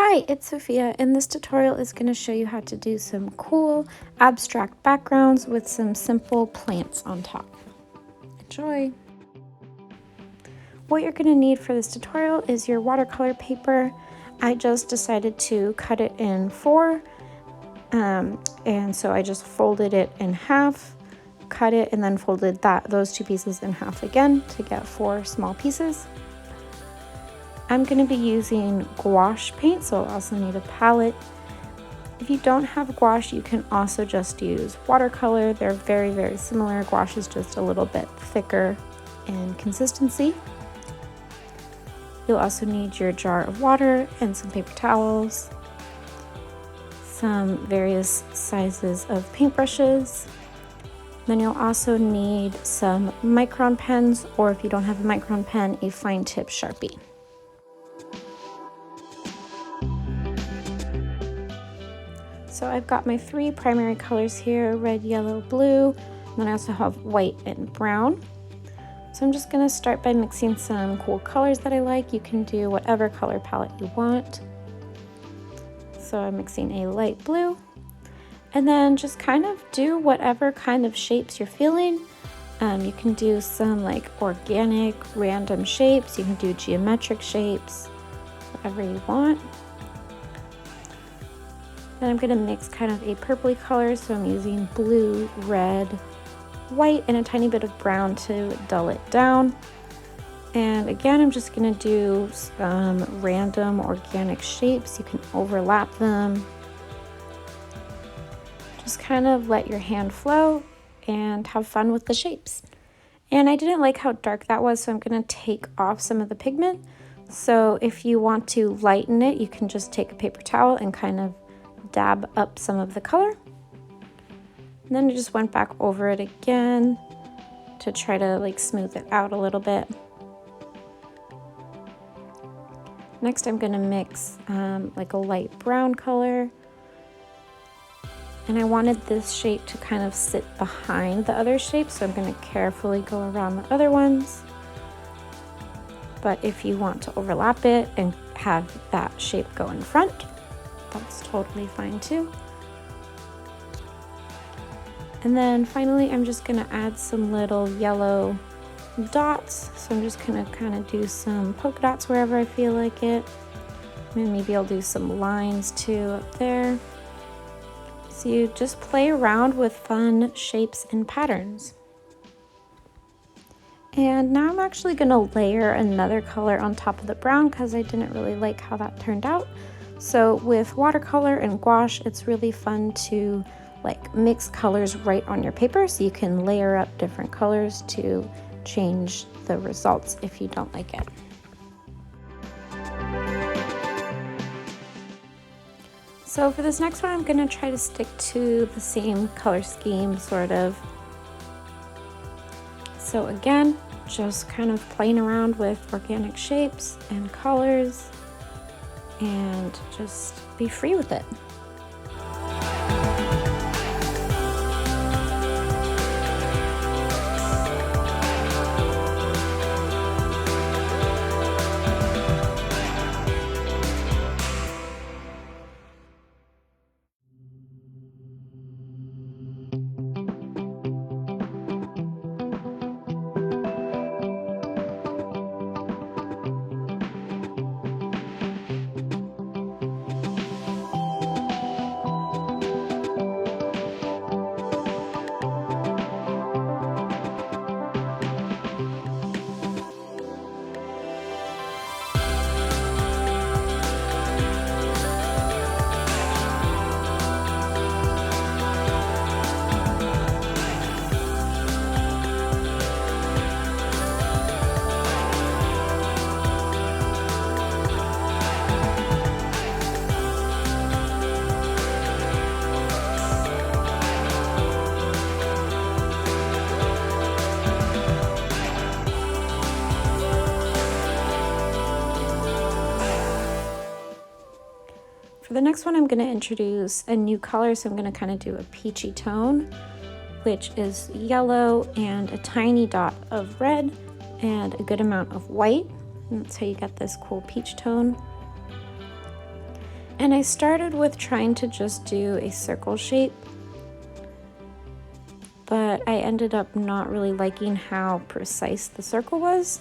Hi, it's Sophia, and this tutorial is going to show you how to do some cool abstract backgrounds with some simple plants on top. Enjoy! What you're going to need for this tutorial is your watercolor paper. I just decided to cut it in four, and so I just folded it in half, cut it, and then folded those two pieces in half again to get four small pieces. I'm going to be using gouache paint, so I'll also need a palette. If you don't have gouache, you can also just use watercolor. They're very, very similar. Gouache is just a little bit thicker in consistency. You'll also need your jar of water and some paper towels, some various sizes of paintbrushes. Then you'll also need some micron pens, or if you don't have a micron pen, a fine tip Sharpie. So I've got my three primary colors here, red, yellow, blue, and then I also have white and brown. So I'm just gonna start by mixing some cool colors that I like. You can do whatever color palette you want. So I'm mixing a light blue, and then just kind of do whatever kind of shapes you're feeling. You can do some like organic, random shapes. You can do geometric shapes, whatever you want. Then I'm going to mix kind of a purpley color, so I'm using blue, red, white, and a tiny bit of brown to dull it down. And again, I'm just going to do some random organic shapes. You can overlap them. Just kind of let your hand flow and have fun with the shapes. And I didn't like how dark that was, so I'm going to take off some of the pigment. So if you want to lighten it, you can just take a paper towel and kind of dab up some of the color. And then I just went back over it again to try to like smooth it out a little bit. Next I'm going to mix like a light brown color, and I wanted this shape to kind of sit behind the other shape, so I'm going to carefully go around the other ones. But if you want to overlap it and have that shape go in front, that's totally fine too. And then finally, I'm just gonna add some little yellow dots. So I'm just gonna kind of do some polka dots wherever I feel like it. And maybe I'll do some lines too up there. So you just play around with fun shapes and patterns. And now I'm actually gonna layer another color on top of the brown because I didn't really like how that turned out. So with watercolor and gouache, it's really fun to like mix colors right on your paper, so you can layer up different colors to change the results if you don't like it. So for this next one, I'm gonna try to stick to the same color scheme, sort of. So again, just kind of playing around with organic shapes and colors, and just be free with it. For the next one, I'm going to introduce a new color, so I'm going to kind of do a peachy tone, which is yellow and a tiny dot of red and a good amount of white. And that's how you get this cool peach tone. And I started with trying to just do a circle shape, but I ended up not really liking how precise the circle was,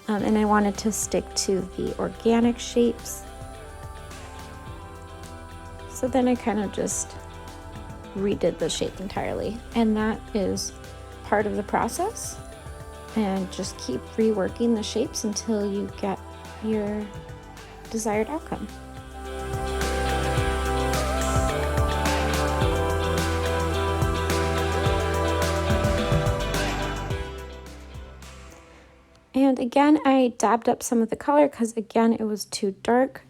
and I wanted to stick to the organic shapes. So then I kind of just redid the shape entirely, and that is part of the process. And just keep reworking the shapes until you get your desired outcome. And again, I dabbed up some of the color because again, it was too dark.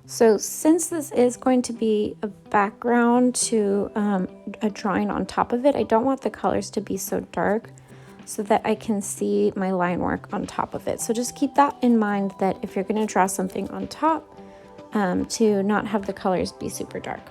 So since this is going to be a background to a drawing on top of it, I don't want the colors to be so dark so that I can see my line work on top of it. So just keep that in mind, that if you're going to draw something on top, to not have the colors be super dark.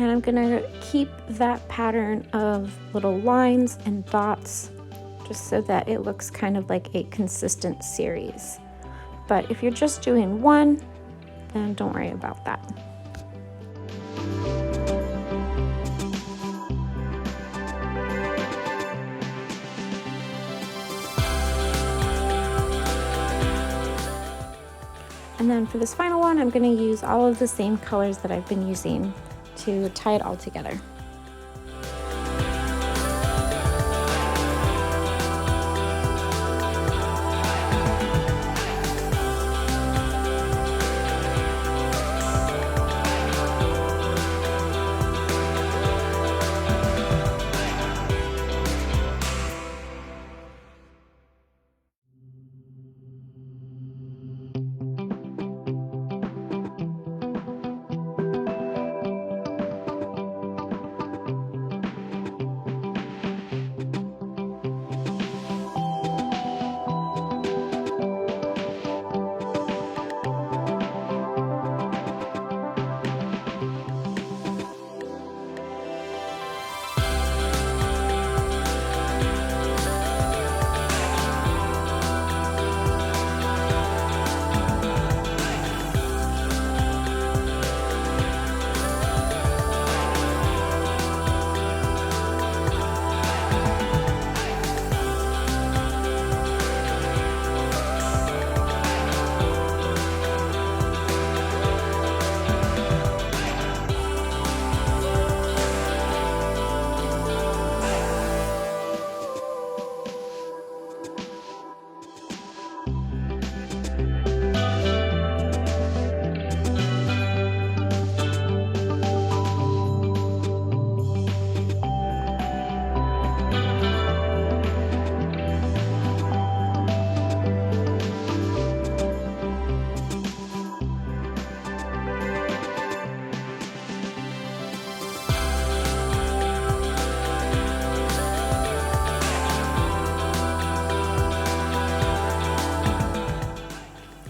And I'm gonna keep that pattern of little lines and dots just so that it looks kind of like a consistent series. But if you're just doing one, then don't worry about that. And then for this final one, I'm gonna use all of the same colors that I've been using to tie it all together.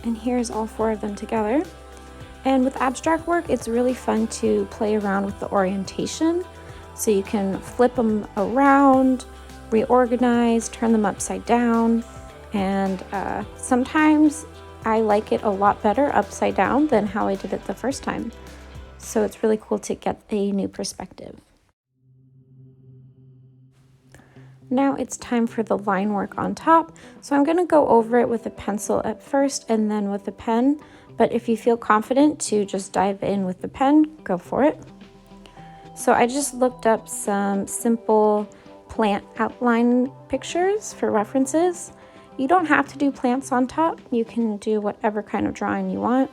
And here's all 4 of them together. And with abstract work, it's really fun to play around with the orientation. So you can flip them around, reorganize, turn them upside down. And sometimes I like it a lot better upside down than how I did it the first time. So it's really cool to get a new perspective. Now it's time for the line work on top. So I'm gonna go over it with a pencil at first and then with a pen. But if you feel confident to just dive in with the pen, go for it. So I just looked up some simple plant outline pictures for references. You don't have to do plants on top. You can do whatever kind of drawing you want.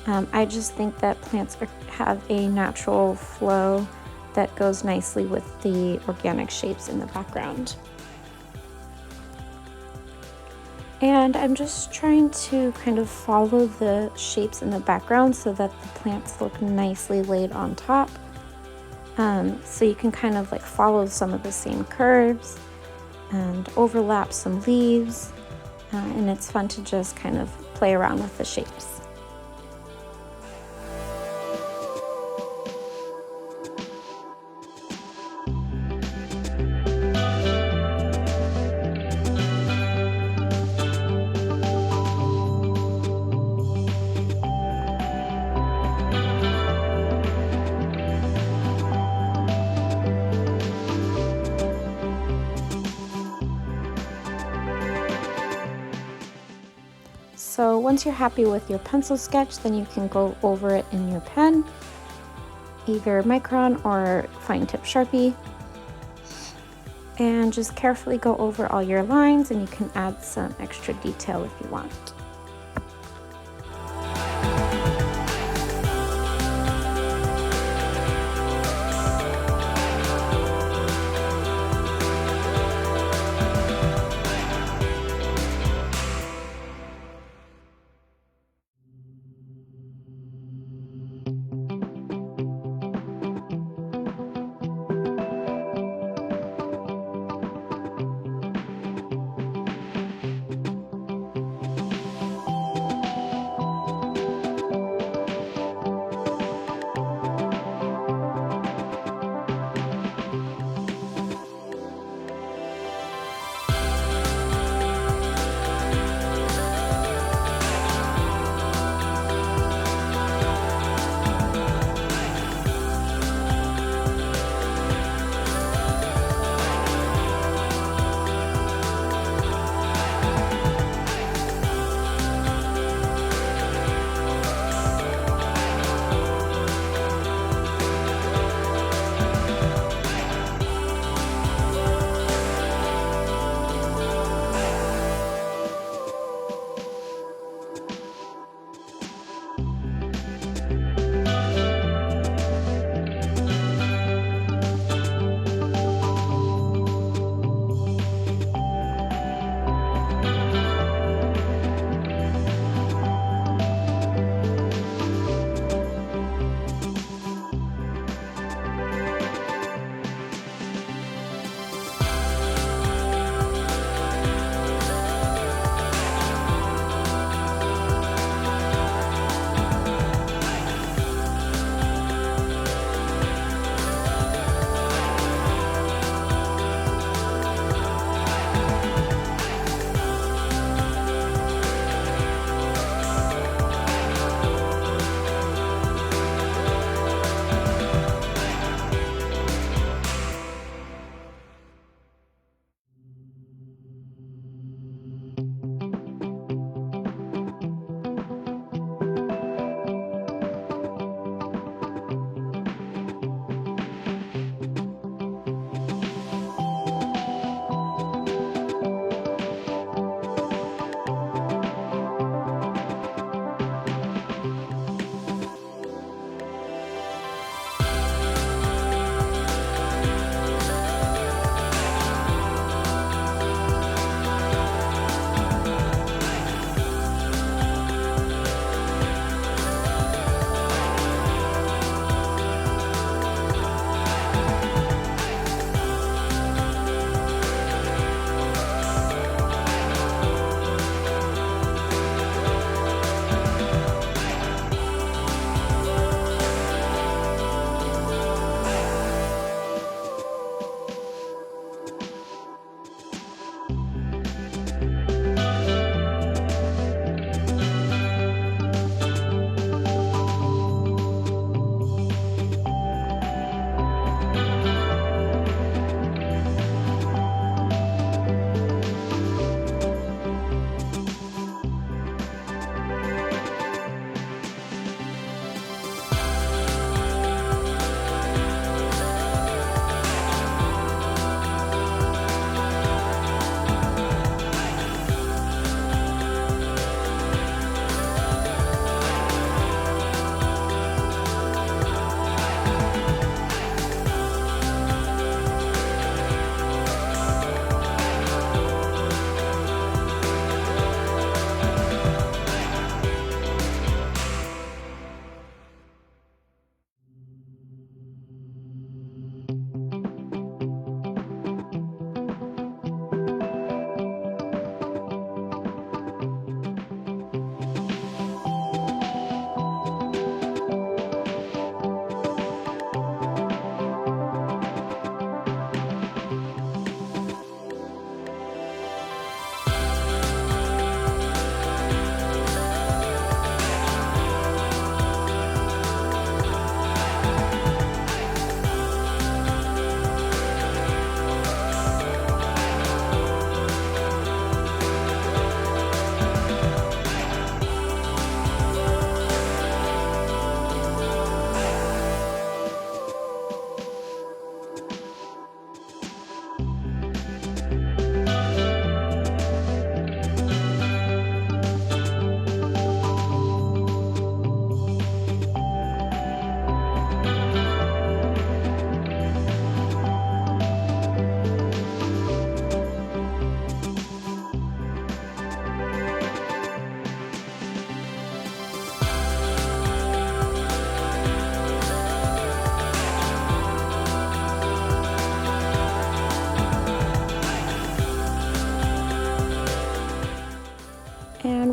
I just think that plants have a natural flow that goes nicely with the organic shapes in the background. And I'm just trying to kind of follow the shapes in the background so that the plants look nicely laid on top. So you can kind of like follow some of the same curves and overlap some leaves. And it's fun to just kind of play around with the shapes. So once you're happy with your pencil sketch, then you can go over it in your pen, either Micron or fine tip Sharpie, and just carefully go over all your lines, and you can add some extra detail if you want.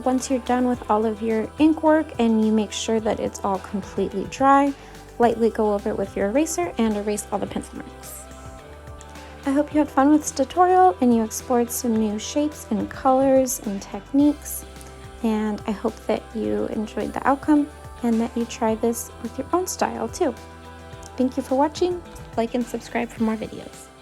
once you're done with all of your ink work and you make sure that it's all completely dry, lightly go over it with your eraser and erase all the pencil marks. I hope you had fun with this tutorial and you explored some new shapes and colors and techniques, and I hope that you enjoyed the outcome and that you try this with your own style too. Thank you for watching. Like and subscribe for more videos.